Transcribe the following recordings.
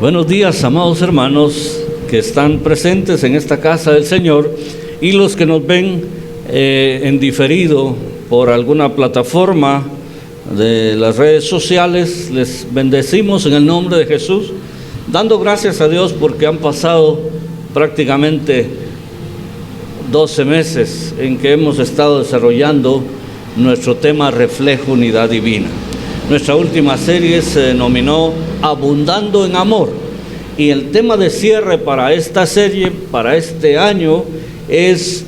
Buenos días, amados hermanos que están presentes en esta casa del Señor y los que nos ven en diferido por alguna plataforma de las redes sociales. Les bendecimos en el nombre de Jesús, dando gracias a Dios porque han pasado prácticamente 12 meses en que hemos estado desarrollando nuestro tema Reflejo Unidad Divina. Nuestra última serie se denominó Abundando en Amor, y el tema de cierre para esta serie, para este año, es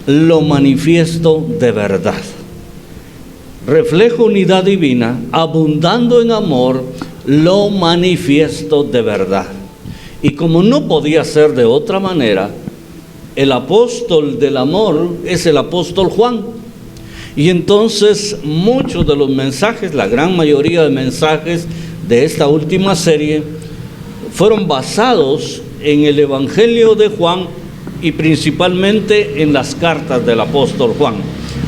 lo manifiesto de verdad. Reflejo Unidad Divina, abundando en amor, lo manifiesto de verdad. Y como no podía ser de otra manera, el apóstol del amor es el apóstol Juan. Y entonces muchos de los mensajes, la gran mayoría de mensajes de esta última serie, fueron basados en el Evangelio de Juan y principalmente en las cartas del apóstol Juan.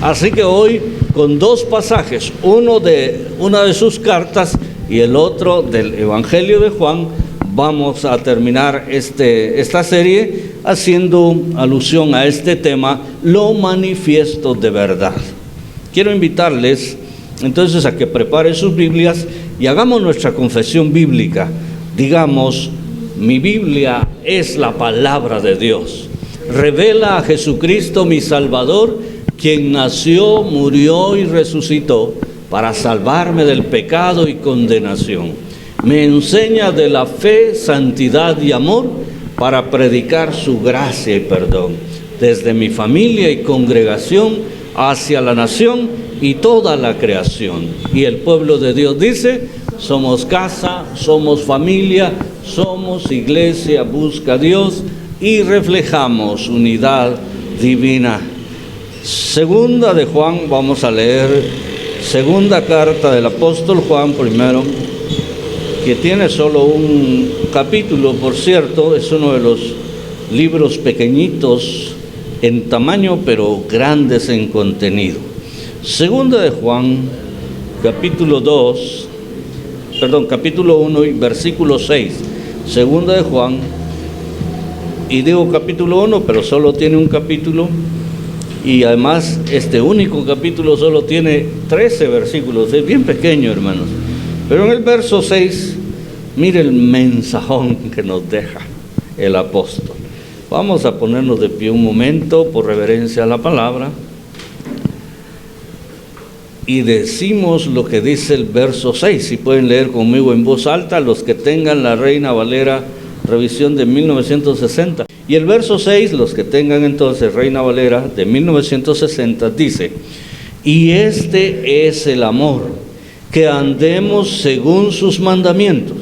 Así que hoy, con dos pasajes, uno de una de sus cartas y el otro del Evangelio de Juan, vamos a terminar esta serie haciendo alusión a este tema, lo manifiesto de verdad. Quiero invitarles entonces a que preparen sus Biblias y hagamos nuestra confesión bíblica. Digamos: mi Biblia es la palabra de Dios. Revela a Jesucristo mi Salvador, quien nació, murió y resucitó para salvarme del pecado y condenación. Me enseña de la fe, santidad y amor para predicar su gracia y perdón, desde mi familia y congregación hacia la nación y toda la creación. Y el pueblo de Dios dice: somos casa, somos familia, somos iglesia, busca a Dios y reflejamos unidad divina. Segunda de Juan, vamos a leer segunda carta del apóstol Juan primero, que tiene solo un capítulo, por cierto, es uno de los libros pequeñitos en tamaño, pero grandes en contenido. Segunda de Juan, capítulo 1 y versículo 6. Segunda de Juan, y digo capítulo 1, pero solo tiene un capítulo, y además este único capítulo solo tiene 13 versículos, es bien pequeño, hermanos. Pero en el verso 6, mire el mensajón que nos deja el apóstol. Vamos a ponernos de pie un momento por reverencia a la palabra y decimos lo que dice el verso 6. Si pueden leer conmigo en voz alta, los que tengan la Reina Valera revisión de 1960. Y el verso 6, los que tengan entonces Reina Valera de 1960, dice: y este es el amor, que andemos según sus mandamientos.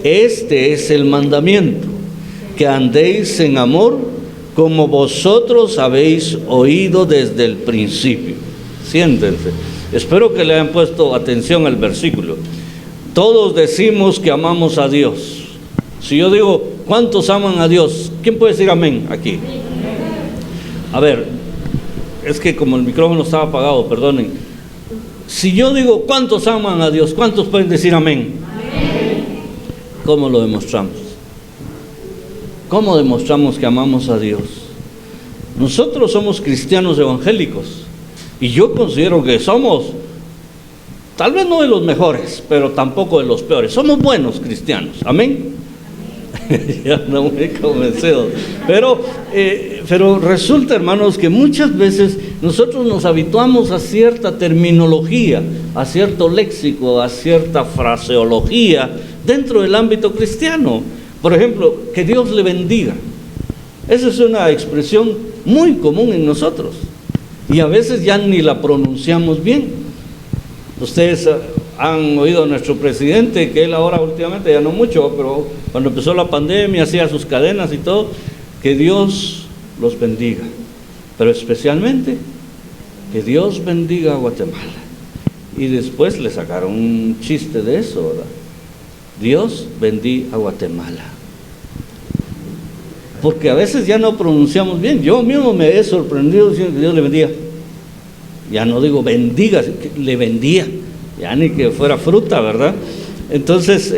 Este es el mandamiento, que andéis en amor como vosotros habéis oído desde el principio. Siéntense. Espero que le hayan puesto atención al versículo. Todos decimos que amamos a Dios. Si yo digo: ¿cuántos aman a Dios? ¿Quién puede decir amén aquí? A ver, es que como el micrófono estaba apagado, perdonen. Si yo digo: ¿cuántos aman a Dios? ¿Cuántos pueden decir amén? ¿Cómo lo demostramos? ¿Cómo demostramos que amamos a Dios? Nosotros somos cristianos evangélicos y yo considero que somos, tal vez no de los mejores, pero tampoco de los peores. Somos buenos cristianos, amén. Ya no me he convencido, pero resulta, hermanos, que muchas veces nosotros nos habituamos a cierta terminología, a cierto léxico, a cierta fraseología dentro del ámbito cristiano. Por ejemplo, que Dios le bendiga. Esa es una expresión muy común en nosotros y a veces ya ni la pronunciamos bien. Ustedes han oído a nuestro presidente, que él ahora últimamente, ya no mucho, pero cuando empezó la pandemia hacía sus cadenas y todo: que Dios los bendiga, pero especialmente que Dios bendiga a Guatemala. Y después le sacaron un chiste de eso, ¿verdad? Dios bendiga a Guatemala. Porque a veces ya no pronunciamos bien. Yo mismo me he sorprendido diciendo que Dios le bendiga. Ya no digo bendiga, le bendiga, ya ni que fuera fruta, ¿verdad? Entonces,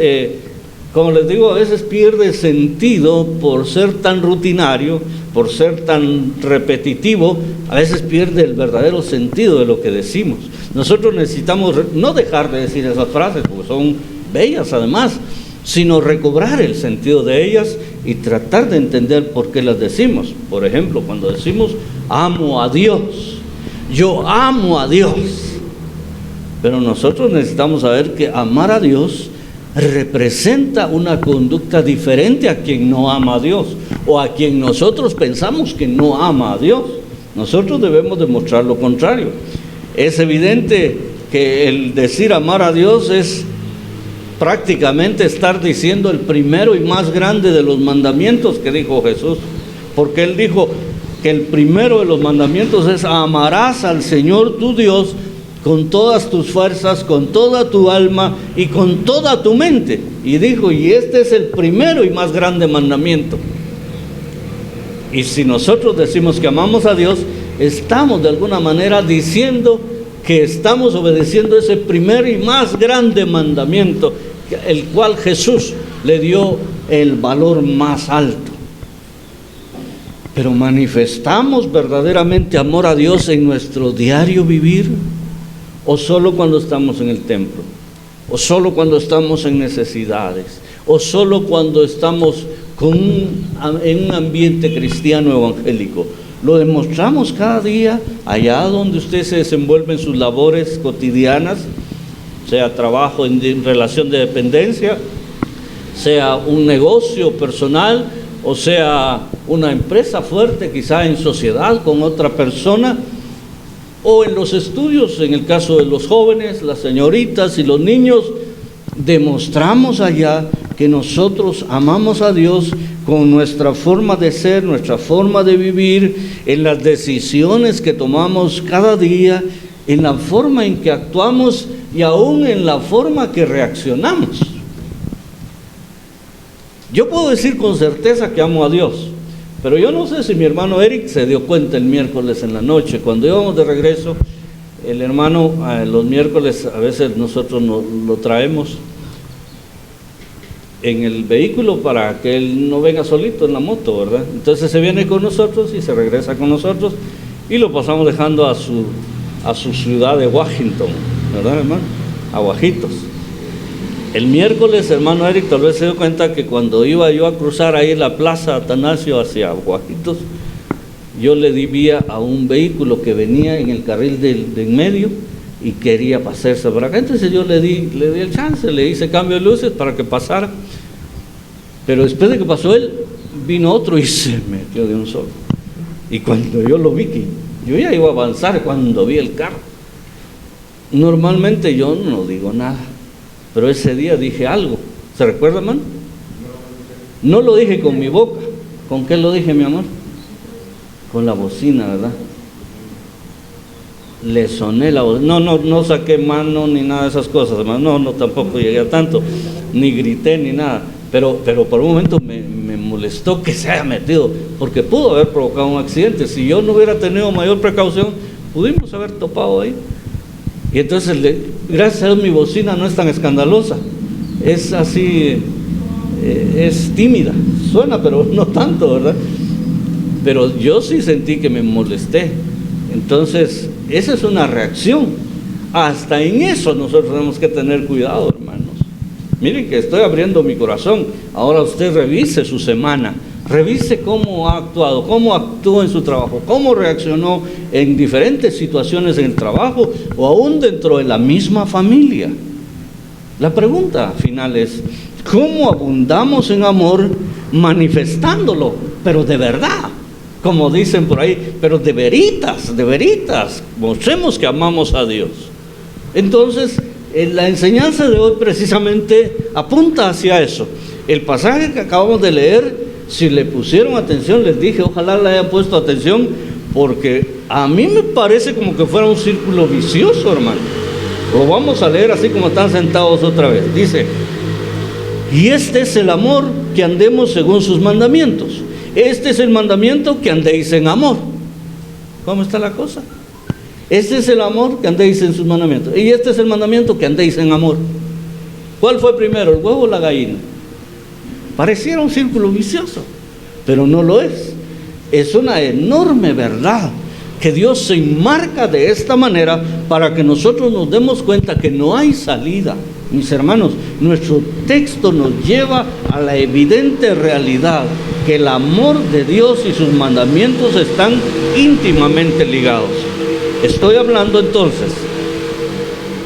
como les digo, a veces pierde sentido por ser tan rutinario, por ser tan repetitivo, a veces pierde el verdadero sentido de lo que decimos. Nosotros necesitamos no dejar de decir esas frases, porque son bellas además, sino recobrar el sentido de ellas y tratar de entender por qué las decimos. Por ejemplo, cuando decimos amo a Dios, yo amo a Dios, pero nosotros necesitamos saber que amar a Dios representa una conducta diferente a quien no ama a Dios, o a quien nosotros pensamos que no ama a Dios. Nosotros debemos demostrar lo contrario. Es evidente que el decir amar a Dios es prácticamente estar diciendo el primero y más grande de los mandamientos que dijo Jesús, porque Él dijo que el primero de los mandamientos es: amarás al Señor tu Dios con todas tus fuerzas, con toda tu alma y con toda tu mente. Y dijo, y este es el primero y más grande mandamiento. Y si nosotros decimos que amamos a Dios, estamos de alguna manera diciendo que estamos obedeciendo ese primer y más grande mandamiento, el cual Jesús le dio el valor más alto. Pero ¿manifestamos verdaderamente amor a Dios en nuestro diario vivir? ¿O solo cuando estamos en el templo? ¿O solo cuando estamos en necesidades? ¿O solo cuando estamos en un ambiente cristiano evangélico? Lo demostramos cada día, allá donde usted se desenvuelve en sus labores cotidianas, sea trabajo en relación de dependencia, sea un negocio personal, o sea una empresa fuerte, quizá en sociedad con otra persona, o en los estudios, en el caso de los jóvenes, las señoritas y los niños. Demostramos allá que nosotros amamos a Dios con nuestra forma de ser, nuestra forma de vivir, en las decisiones que tomamos cada día, en la forma en que actuamos y aún en la forma que reaccionamos. Yo puedo decir con certeza que amo a Dios, pero yo no sé si mi hermano Eric se dio cuenta el miércoles en la noche, cuando íbamos de regreso. El hermano, los miércoles a veces nosotros lo traemos en el vehículo para que él no venga solito en la moto, ¿verdad? Entonces se viene con nosotros y se regresa con nosotros y lo pasamos dejando a su ciudad de Washington, ¿verdad, hermano? A Guajitos. El miércoles, hermano Eric tal vez se dio cuenta que cuando iba yo a cruzar ahí la plaza Atanasio hacia Guajitos, yo le di vía a un vehículo que venía en el carril de en medio y quería pasarse por acá. Entonces yo le di el chance, le hice cambio de luces para que pasara. Pero después de que pasó él, vino otro y se metió de un solo. Y cuando yo lo vi, que yo ya iba a avanzar cuando vi el carro. Normalmente yo no digo nada, pero ese día dije algo. ¿Se recuerda, hermano? No lo dije con mi boca. ¿Con qué lo dije, mi amor? Con la bocina, ¿verdad? Le soné la bocina. No saqué mano ni nada de esas cosas, hermano. No, tampoco llegué a tanto, ni grité ni nada. Pero por un momento me molestó que se haya metido, porque pudo haber provocado un accidente. Si yo no hubiera tenido mayor precaución, pudimos haber topado ahí. Y entonces, gracias a Dios, mi bocina no es tan escandalosa. Es así, es tímida. Suena, pero no tanto, ¿verdad? Pero yo sí sentí que me molesté. Entonces, esa es una reacción. Hasta en eso nosotros tenemos que tener cuidado, hermanos. Miren que estoy abriendo mi corazón. Ahora usted revise su semana, revise cómo ha actuado, cómo actuó en su trabajo, cómo reaccionó en diferentes situaciones en el trabajo o aún dentro de la misma familia. La pregunta final es: ¿cómo abundamos en amor manifestándolo, pero de verdad? Como dicen por ahí, pero de veritas, mostremos que amamos a Dios. Entonces, la enseñanza de hoy precisamente apunta hacia eso. El pasaje que acabamos de leer, si le pusieron atención, les dije, ojalá le hayan puesto atención, porque a mí me parece como que fuera un círculo vicioso, hermano. Lo vamos a leer así como están sentados otra vez. Dice: y este es el amor, que andemos según sus mandamientos. Este es el mandamiento, que andéis en amor. ¿Cómo está la cosa? Este es el amor, que andéis en sus mandamientos. Y este es el mandamiento, que andéis en amor. ¿Cuál fue primero, el huevo o la gallina? Pareciera un círculo vicioso, pero no lo es. Es una enorme verdad que Dios se enmarca de esta manera para que nosotros nos demos cuenta que no hay salida. Mis hermanos, nuestro texto nos lleva a la evidente realidad que el amor de Dios y sus mandamientos están íntimamente ligados. Estoy hablando entonces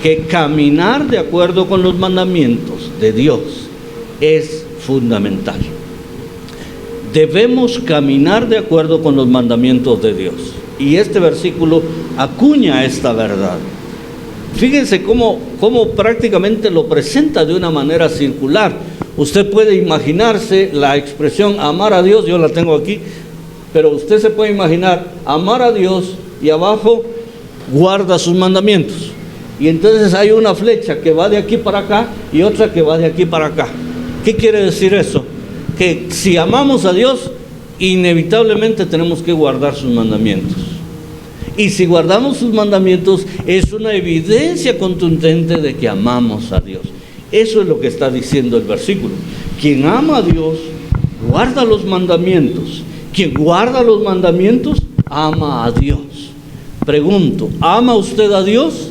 que caminar de acuerdo con los mandamientos de Dios es fundamental. Debemos caminar de acuerdo con los mandamientos de Dios. Y este versículo acuña esta verdad. Fíjense cómo prácticamente lo presenta de una manera circular. Usted puede imaginarse la expresión amar a Dios, yo la tengo aquí, pero usted se puede imaginar amar a Dios y abajo guarda sus mandamientos. Y entonces hay una flecha que va de aquí para acá y otra que va de aquí para acá. ¿Qué quiere decir eso? Que si amamos a Dios, inevitablemente tenemos que guardar sus mandamientos. Y si guardamos sus mandamientos, es una evidencia contundente de que amamos a Dios. Eso es lo que está diciendo el versículo. Quien ama a Dios, guarda los mandamientos. Quien guarda los mandamientos, ama a Dios. Pregunto, ¿ama usted a Dios?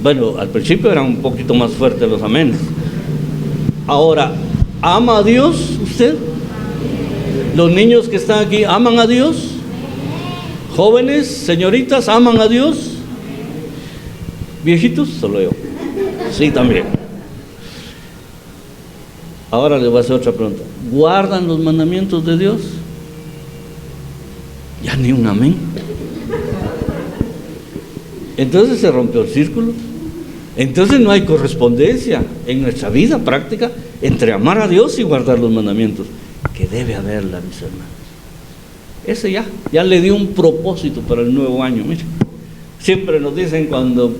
Bueno, al principio eran un poquito más fuertes los amenes. Ahora, ¿ama a Dios usted? Los niños que están aquí, ¿aman a Dios? Jóvenes, señoritas, ¿aman a Dios? ¿Viejitos? Solo yo. Sí, también. Ahora les voy a hacer otra pregunta. ¿Guardan los mandamientos de Dios? Ya ni un amén. Entonces se rompió el círculo. Entonces no hay correspondencia en nuestra vida práctica entre amar a Dios y guardar los mandamientos, que debe haberla, mis hermanos. Ese ya le dio un propósito para el nuevo año. Mira, siempre nos dicen cuando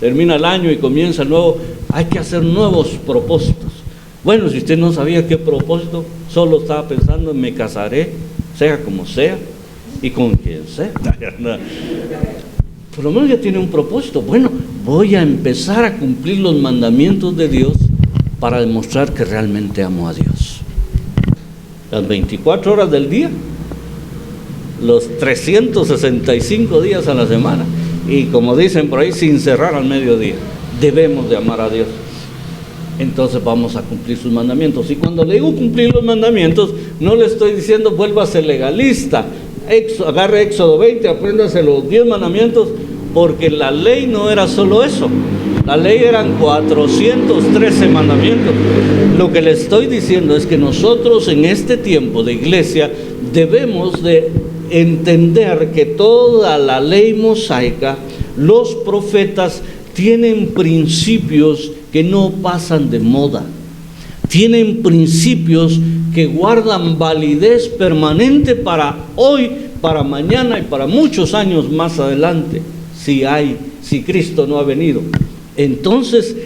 termina el año y comienza el nuevo, hay que hacer nuevos propósitos. Bueno, si usted no sabía qué propósito, solo estaba pensando en me casaré, sea como sea y con quien sea. Por lo menos ya tiene un propósito. Bueno, voy a empezar a cumplir los mandamientos de Dios para demostrar que realmente amo a Dios. Las 24 horas del día, los 365 días a la semana, y como dicen por ahí, sin cerrar al mediodía, debemos de amar a Dios. Entonces vamos a cumplir sus mandamientos. Y cuando le digo cumplir los mandamientos, no le estoy diciendo vuélvase legalista, agarre Éxodo 20, apréndase los 10 mandamientos, porque la ley no era solo eso. La ley eran 413 mandamientos. Lo que le estoy diciendo es que nosotros en este tiempo de iglesia debemos de entender que toda la ley mosaica, los profetas tienen principios que no pasan de moda. Tienen principios que guardan validez permanente para hoy, para mañana y para muchos años más adelante, si Cristo no ha venido. Entonces,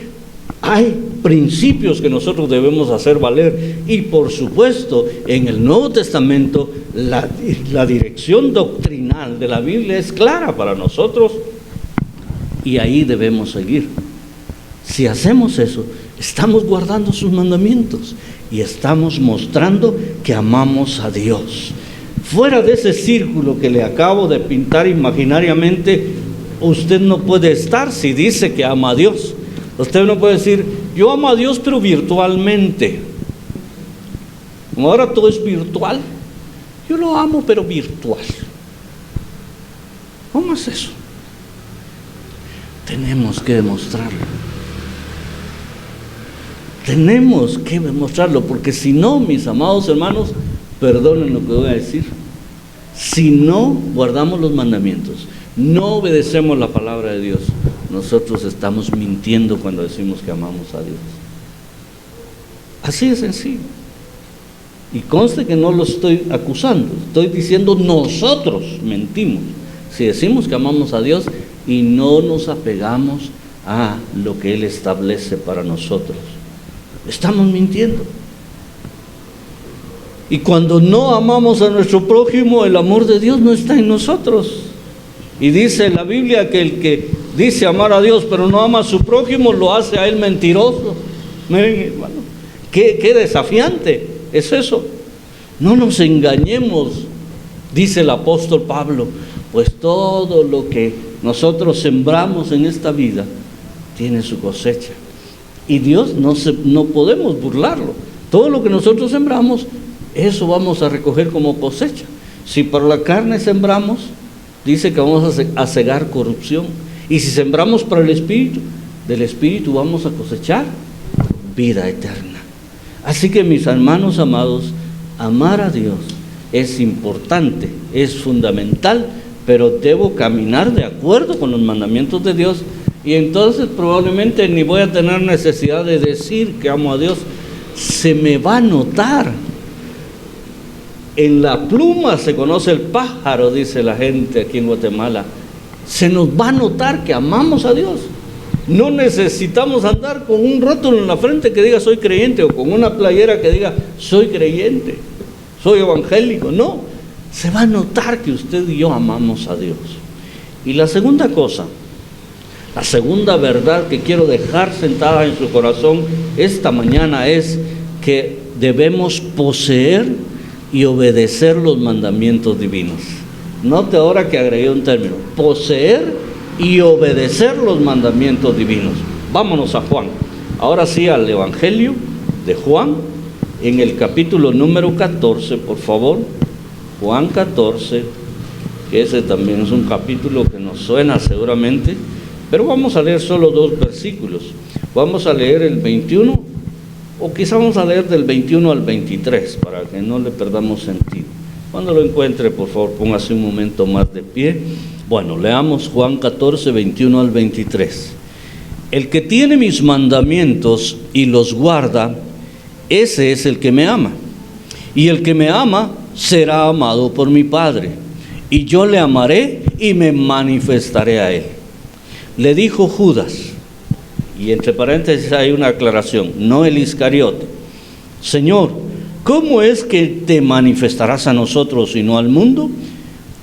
hay principios que nosotros debemos hacer valer, y por supuesto, en el Nuevo Testamento, la dirección doctrinal de la Biblia es clara para nosotros, y ahí debemos seguir. Si hacemos eso, estamos guardando sus mandamientos y estamos mostrando que amamos a Dios. Fuera de ese círculo que le acabo de pintar imaginariamente, usted no puede estar si dice que ama a Dios. Usted no puede decir, yo amo a Dios pero virtualmente. Como ahora todo es virtual, yo lo amo pero virtual. ¿Cómo es eso? Tenemos que demostrarlo. Tenemos que demostrarlo, porque si no, mis amados hermanos, perdonen lo que voy a decir, si no guardamos los mandamientos, no obedecemos la palabra de Dios, nosotros estamos mintiendo cuando decimos que amamos a Dios. Así de sencillo. Y conste que no lo estoy acusando, estoy diciendo nosotros mentimos si decimos que amamos a Dios y no nos apegamos a lo que Él establece para nosotros. Estamos mintiendo. Y cuando no amamos a nuestro prójimo, el amor de Dios no está en nosotros. Y dice la Biblia que el que dice amar a Dios pero no ama a su prójimo, lo hace a él mentiroso. Miren, hermano, qué desafiante es eso. No nos engañemos, dice el apóstol Pablo, pues todo lo que nosotros sembramos en esta vida tiene su cosecha. Y Dios no podemos burlarlo. Todo lo que nosotros sembramos, eso vamos a recoger como cosecha. Si por la carne sembramos, dice que vamos a cegar corrupción. Y si sembramos para el Espíritu, del Espíritu vamos a cosechar vida eterna. Así que, mis hermanos amados, amar a Dios es importante, es fundamental, pero debo caminar de acuerdo con los mandamientos de Dios, y entonces probablemente ni voy a tener necesidad de decir que amo a Dios. Se me va a notar. En la pluma se conoce el pájaro, dice la gente aquí en Guatemala. Se nos va a notar que amamos a Dios. No necesitamos andar con un rótulo en la frente que diga soy creyente, o con una playera que diga soy creyente, soy evangélico. No, se va a notar que usted y yo amamos a Dios. Y la segunda cosa, la segunda verdad que quiero dejar sentada en su corazón esta mañana es que debemos poseer y obedecer los mandamientos divinos. Note ahora que agregué un término: poseer y obedecer los mandamientos divinos. Vámonos a Juan. Ahora sí, al Evangelio de Juan, en el capítulo número 14, por favor. Juan 14, que ese también es un capítulo que nos suena seguramente, pero vamos a leer solo 2 versículos. Vamos a leer el 21, o quizá vamos a leer del 21 al 23, para que no le perdamos sentido. Cuando lo encuentre, por favor, póngase un momento más de pie. Bueno, leamos Juan 14, 21 al 23. El que tiene mis mandamientos y los guarda, ese es el que me ama. Y el que me ama será amado por mi Padre. Y yo le amaré y me manifestaré a él. Le dijo Judas, y entre paréntesis hay una aclaración, no el Iscariote: Señor, ¿cómo es que te manifestarás a nosotros y no al mundo?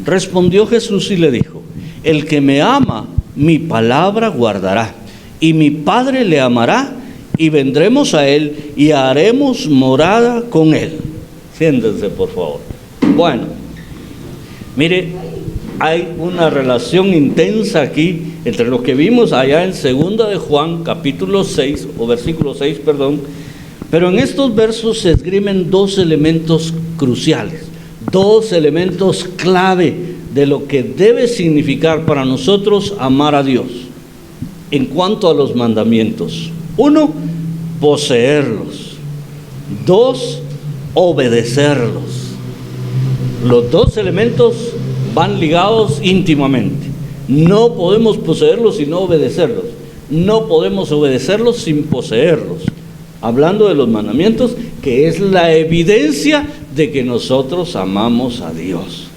Respondió Jesús y le dijo: el que me ama, mi palabra guardará, y mi Padre le amará, y vendremos a él y haremos morada con él. Siéntense, por favor. Bueno, mire, hay una relación intensa aquí entre lo que vimos allá en 2 de Juan, capítulo 6, o versículo 6, perdón, pero en estos versos se esgrimen 2 elementos cruciales, 2 elementos clave de lo que debe significar para nosotros amar a Dios en cuanto a los mandamientos. 1, poseerlos. 2, obedecerlos. Los 2 elementos van ligados íntimamente. No podemos poseerlos sin obedecerlos. No podemos obedecerlos sin poseerlos. Hablando de los mandamientos, que es la evidencia de que nosotros amamos a Dios.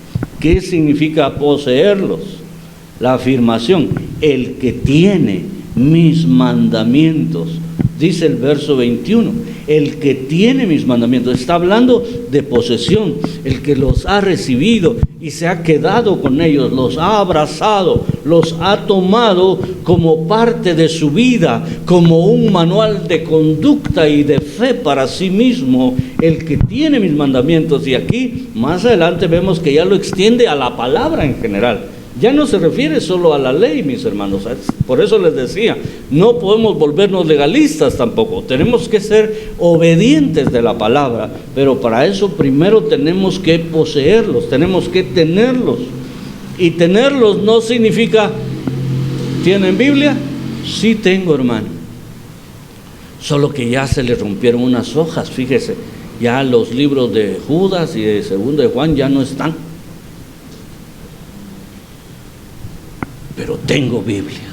¿Qué significa poseerlos? La afirmación: el que tiene mis mandamientos. Dice el verso 21, el que tiene mis mandamientos. Está hablando de posesión, el que los ha recibido y se ha quedado con ellos, los ha abrazado, los ha tomado como parte de su vida, como un manual de conducta y de fe para sí mismo, el que tiene mis mandamientos. Y aquí más adelante vemos que ya lo extiende a la palabra en general. Ya no se refiere solo a la ley, mis hermanos. Por eso les decía, no podemos volvernos legalistas tampoco. Tenemos que ser obedientes de la palabra, pero para eso primero tenemos que poseerlos, tenemos que tenerlos. Y tenerlos no significa, ¿tienen Biblia? Sí tengo, hermano. Solo que ya se le rompieron unas hojas, fíjese. Ya los libros de Judas y de 2 de Juan ya no están. Pero tengo Biblia.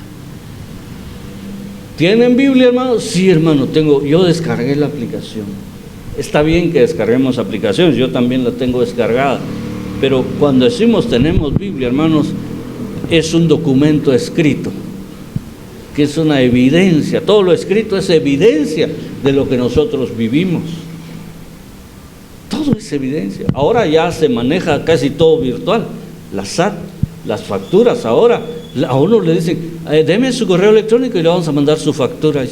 ¿Tienen Biblia, hermano? Sí, hermano, tengo. Yo descargué la aplicación. Está bien que descarguemos aplicaciones, yo también la tengo descargada. Pero cuando decimos tenemos Biblia, hermanos, es un documento escrito, que es una evidencia. Todo lo escrito es evidencia de lo que nosotros vivimos. Todo es evidencia. Ahora ya se maneja casi todo virtual. La SAT, las facturas ahora. A uno le dicen, deme su correo electrónico y le vamos a mandar su factura.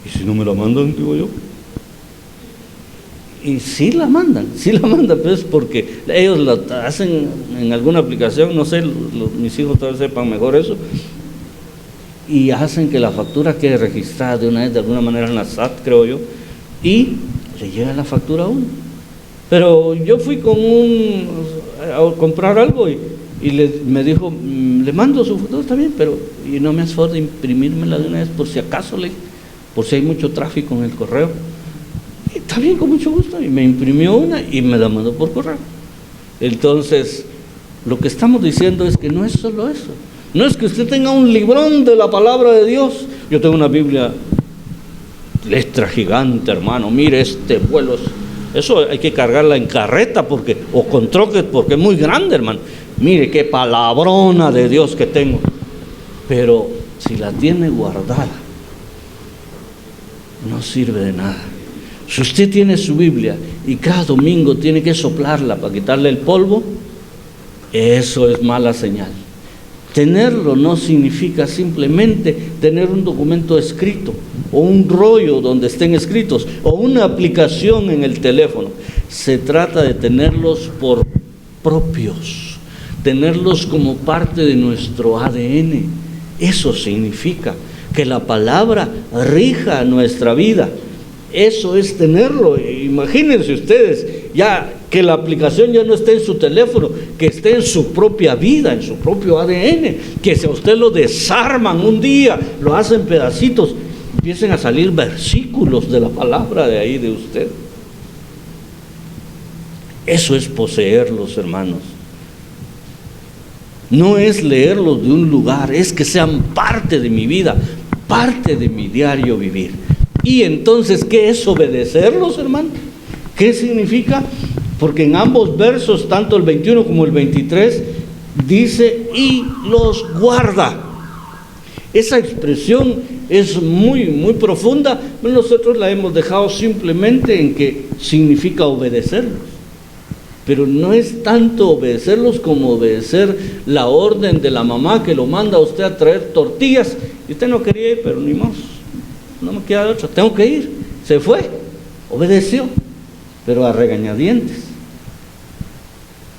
¿y si no me la mandan? Digo yo. Y sí la mandan, pero es porque ellos la hacen en alguna aplicación, no sé, mis hijos tal vez sepan mejor eso, y hacen que la factura quede registrada de una vez, de alguna manera en la SAT, creo yo, y le llega la factura a uno. Pero yo fui a comprar algo y me dijo, le mando su factura, está bien, pero y no me hace favor de imprimírmela de una vez por si acaso, por si hay mucho tráfico en el correo. Y está bien, con mucho gusto, y me imprimió una y me la mandó por correo. Entonces, lo que estamos diciendo es que no es solo eso. No es que usted tenga un librón de la palabra de Dios. Yo tengo una Biblia, letra gigante, hermano, mire este vuelo, eso hay que cargarla en carreta o con troques porque es muy grande, hermano. Mire qué palabrona de Dios que tengo. Pero si la tiene guardada, no sirve de nada. Si usted tiene su Biblia y cada domingo tiene que soplarla para quitarle el polvo, eso es mala señal. Tenerlo no significa simplemente tener un documento escrito o un rollo donde estén escritos o una aplicación en el teléfono. Se trata de tenerlos por propios, tenerlos como parte de nuestro ADN. Eso significa que la palabra rija nuestra vida. Eso es tenerlo. Imagínense ustedes, ya que la aplicación ya no esté en su teléfono, que esté en su propia vida, en su propio ADN, que si a usted lo desarman un día, lo hacen pedacitos, empiecen a salir versículos de la palabra de ahí de usted. Eso es poseerlos, hermanos. No es leerlos de un lugar, es que sean parte de mi vida, parte de mi diario vivir. Y entonces, ¿qué es obedecerlos, hermano? ¿Qué significa? Porque en ambos versos, tanto el 21 como el 23, dice, y los guarda. Esa expresión es muy, muy profunda. Nosotros la hemos dejado simplemente en que significa obedecerlos. Pero no es tanto obedecerlos como obedecer la orden de la mamá que lo manda a usted a traer tortillas. Y usted no quería ir, pero ni más. No me queda de otra, tengo que ir. Se fue, obedeció, pero a regañadientes.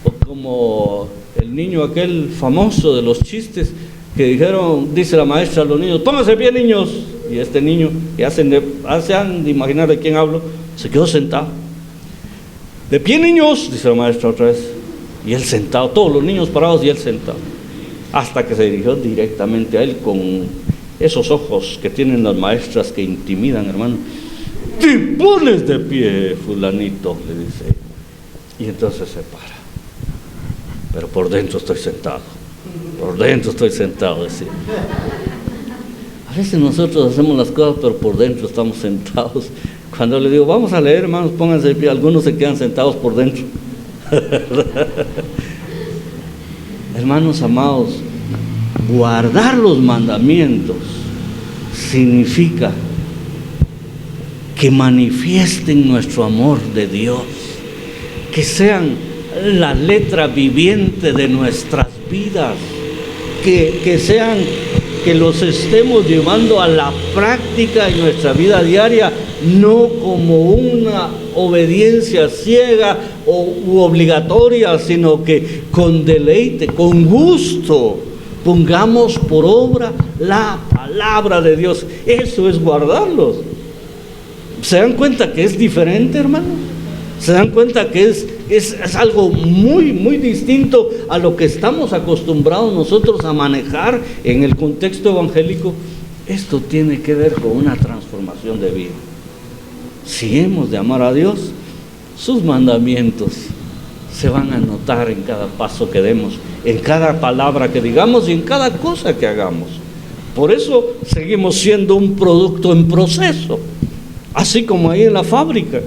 O como el niño aquel famoso de los chistes que dijeron, dice la maestra a los niños, pónganse bien, niños. Y este niño, que se han de imaginar de quién hablo, se quedó sentado. De pie, niños, dice la maestra otra vez. Y él sentado, todos los niños parados y él sentado. Hasta que se dirigió directamente a él con esos ojos que tienen las maestras que intimidan, hermano. ¡Te pones de pie, fulanito!, le dice. Y entonces se para. Pero por dentro estoy sentado. Por dentro estoy sentado, decía. A veces nosotros hacemos las cosas, pero por dentro estamos sentados. Cuando le digo, vamos a leer, hermanos, pónganse de pie. Algunos se quedan sentados por dentro. Hermanos amados, guardar los mandamientos significa que manifiesten nuestro amor de Dios, que sean la letra viviente de nuestras vidas, que los estemos llevando a la práctica en nuestra vida diaria, no como una obediencia ciega u obligatoria, sino que con deleite, con gusto, pongamos por obra la palabra de Dios. Eso es guardarlos. ¿Se dan cuenta que es diferente, hermano? ¿Se dan cuenta que es algo muy, muy distinto a lo que estamos acostumbrados nosotros a manejar en el contexto evangélico? Esto tiene que ver con una transformación de vida. Si hemos de amar a Dios, sus mandamientos se van a notar en cada paso que demos, en cada palabra que digamos y en cada cosa que hagamos. Por eso seguimos siendo un producto en proceso, así como ahí en la fábrica.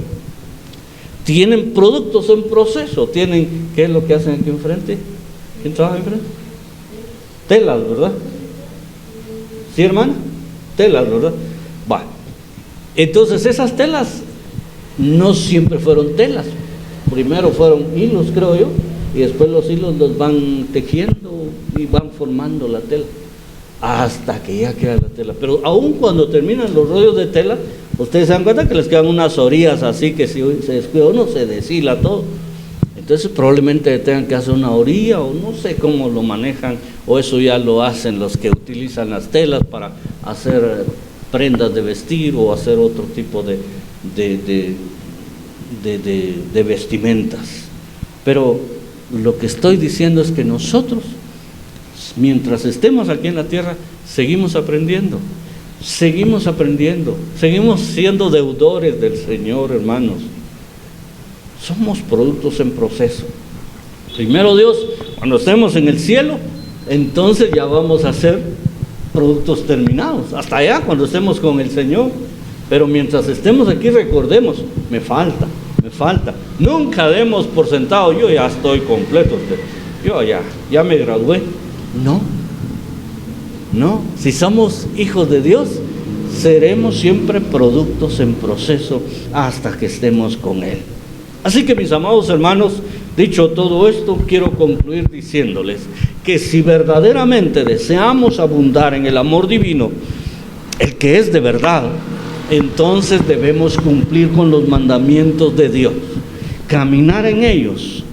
Tienen productos en proceso, tienen, ¿qué es lo que hacen aquí enfrente? ¿Quién trabaja enfrente? Telas, ¿verdad? ¿Sí, hermana? Telas, ¿verdad? Va. Entonces esas telas no siempre fueron telas. Primero fueron hilos, creo yo, y después los hilos los van tejiendo y van formando la tela. hasta que ya queda la tela. Pero aún cuando terminan los rollos de tela, ustedes se dan cuenta que les quedan unas orillas así que si se descuida uno se deshila todo. Entonces probablemente tengan que hacer una orilla o no sé cómo lo manejan, o eso ya lo hacen los que utilizan las telas para hacer prendas de vestir o hacer otro tipo de vestimentas. Pero lo que estoy diciendo es que nosotros, mientras estemos aquí en la tierra, seguimos aprendiendo, seguimos siendo deudores del Señor, hermanos. Somos productos en proceso. Primero Dios, cuando estemos en el cielo, entonces ya vamos a ser productos terminados, hasta allá cuando estemos con el Señor. Pero mientras estemos aquí, recordemos, me falta. Nunca demos por sentado, yo ya estoy completo, yo ya me gradué. No, si somos hijos de Dios, seremos siempre productos en proceso hasta que estemos con Él. Así que, mis amados hermanos, dicho todo esto, quiero concluir diciéndoles que si verdaderamente deseamos abundar en el amor divino, el que es de verdad, entonces debemos cumplir con los mandamientos de Dios, caminar en ellos,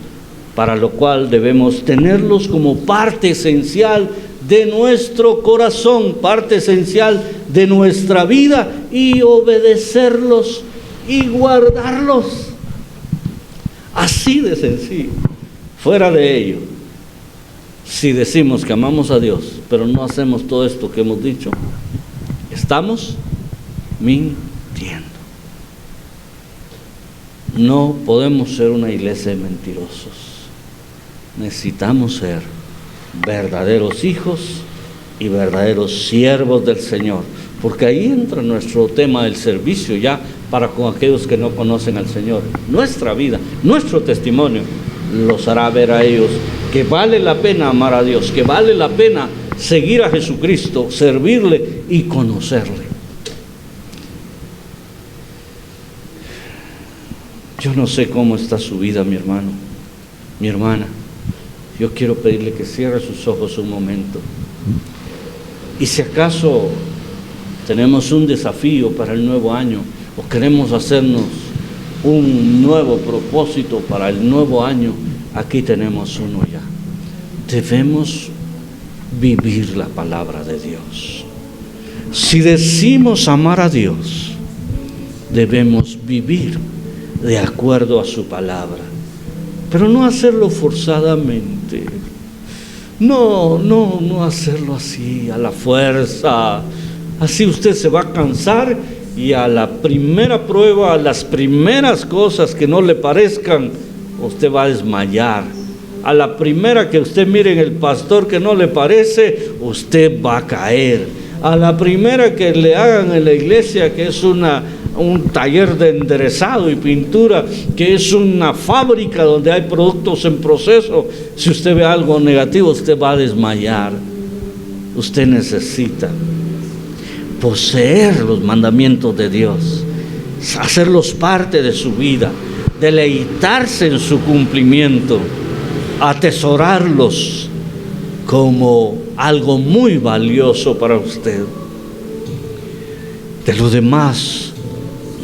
para lo cual debemos tenerlos como parte esencial de nuestro corazón, parte esencial de nuestra vida, y obedecerlos y guardarlos. Así de sencillo. Fuera de ello, si decimos que amamos a Dios, pero no hacemos todo esto que hemos dicho, estamos mintiendo. No podemos ser una iglesia de mentirosos. Necesitamos ser verdaderos hijos y verdaderos siervos del Señor, porque ahí entra nuestro tema del servicio ya para con aquellos que no conocen al Señor. Nuestra vida, nuestro testimonio los hará ver a ellos que vale la pena amar a Dios, que vale la pena seguir a Jesucristo, servirle y conocerle. Yo no sé cómo está su vida, mi hermano, mi hermana. Yo quiero pedirle que cierre sus ojos un momento. Y si acaso tenemos un desafío para el nuevo año, o queremos hacernos un nuevo propósito para el nuevo año, aquí tenemos uno ya. Debemos vivir la palabra de Dios. Si decimos amar a Dios, debemos vivir de acuerdo a su palabra, pero no hacerlo forzadamente. No hacerlo así, a la fuerza. Así usted se va a cansar y a la primera prueba, a las primeras cosas que no le parezcan, usted va a desmayar. A la primera que usted mire en el pastor que no le parece, usted va a caer. A la primera que le hagan en la iglesia, que es un taller de enderezado y pintura, que es una fábrica donde hay productos en proceso, si usted ve algo negativo, usted va a desmayar. Usted necesita poseer los mandamientos de Dios, hacerlos parte de su vida, deleitarse en su cumplimiento, atesorarlos como algo muy valioso para usted. De lo demás,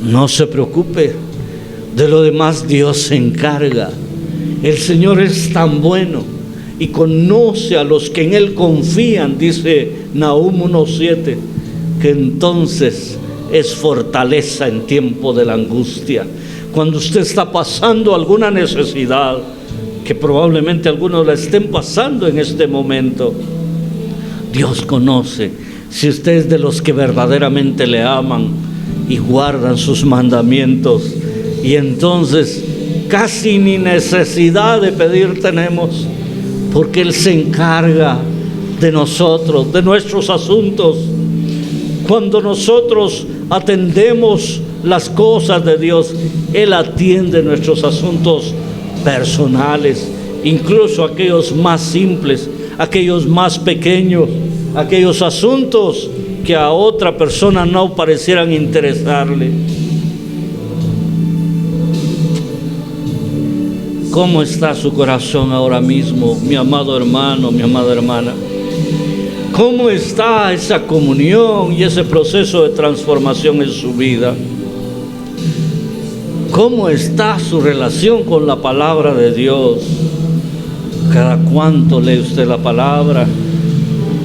no se preocupe. De lo demás Dios se encarga. El Señor es tan bueno y conoce a los que en Él confían, dice Nahum 1:7, que entonces es fortaleza en tiempo de la angustia. Cuando usted está pasando alguna necesidad, que probablemente algunos la estén pasando en este momento, Dios conoce si usted es de los que verdaderamente le aman y guardan sus mandamientos, y entonces casi ni necesidad de pedir tenemos, porque Él se encarga de nosotros, de nuestros asuntos. Cuando nosotros atendemos las cosas de Dios, Él atiende nuestros asuntos personales, incluso aquellos más simples, aquellos más pequeños, aquellos asuntos que a otra persona no parecieran interesarle. ¿Cómo está su corazón ahora mismo, mi amado hermano, mi amada hermana? ¿Cómo está esa comunión y ese proceso de transformación en su vida? ¿Cómo está su relación con la palabra de Dios? ¿Cada cuánto lee usted la palabra?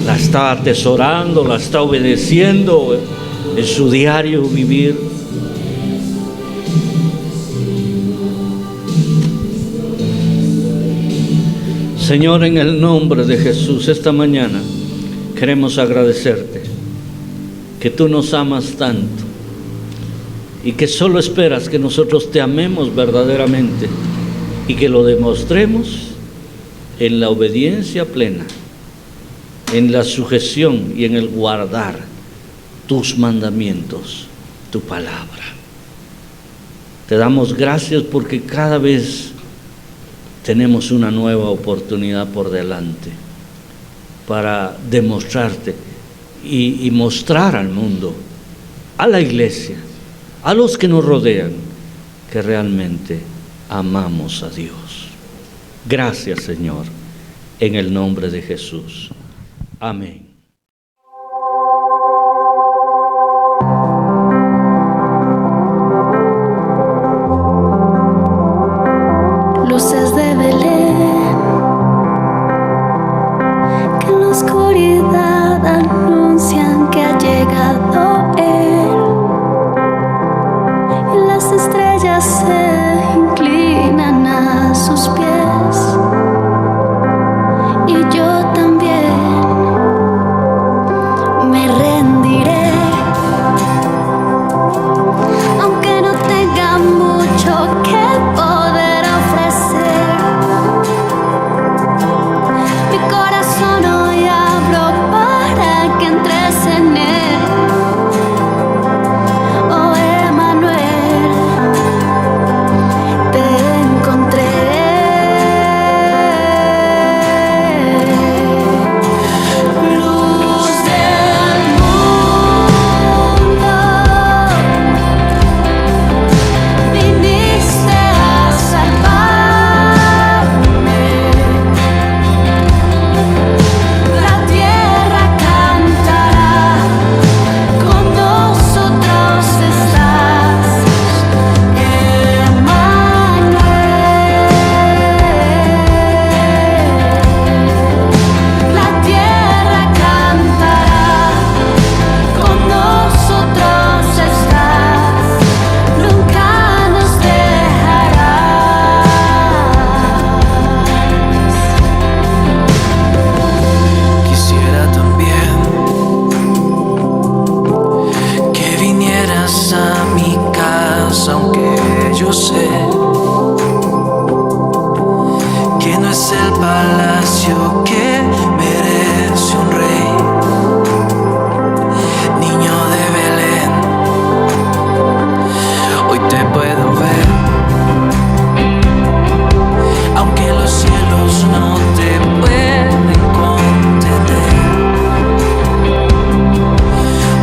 ¿La está atesorando? ¿La está obedeciendo en su diario vivir? Señor, en el nombre de Jesús, esta mañana queremos agradecerte que tú nos amas tanto y que solo esperas que nosotros te amemos verdaderamente y que lo demostremos en la obediencia plena, en la sujeción y en el guardar tus mandamientos, tu palabra. Te damos gracias porque cada vez tenemos una nueva oportunidad por delante para demostrarte y mostrar al mundo, a la iglesia, a los que nos rodean, que realmente amamos a Dios. Gracias, Señor, en el nombre de Jesús. Amén. Luces de Belén, que en la oscuridad anuncian que ha llegado Él, y las estrellas se inclinan a sus pies, y yo también me rendiré, aunque no tenga mucho que poder ofrecer. Mi corazón hoy abro para que entres en él. Oh Emmanuel, te encontré. Luz del mundo, viniste a salvarme. La tierra cantará, con nosotros estás, Emmanuel. La tierra cantará, con nosotros estás, nunca nos dejarás. Quisiera también que vinieras a mi casa, aunque yo sé que no es el palacio que merece un rey. Niño de Belén, hoy te puedo ver, aunque los cielos no te pueden contener.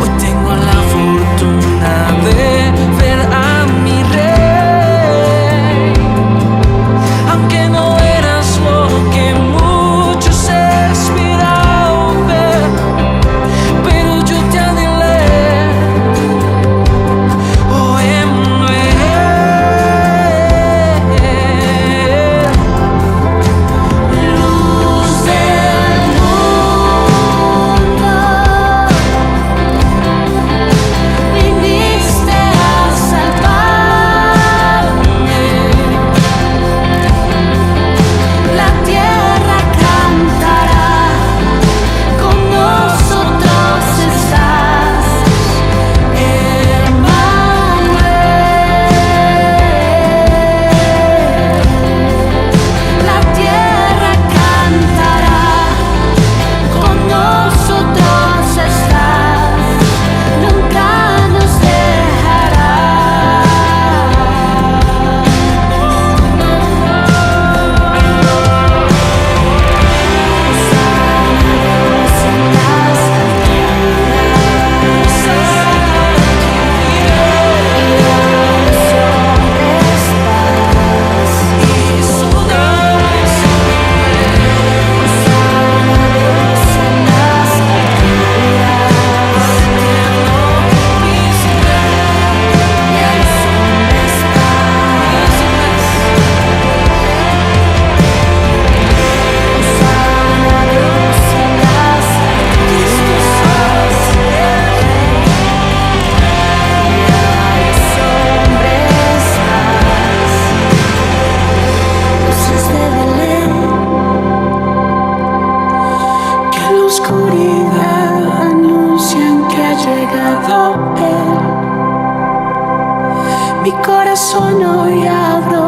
Hoy tengo la fortuna de solo Él. Mi corazón hoy abro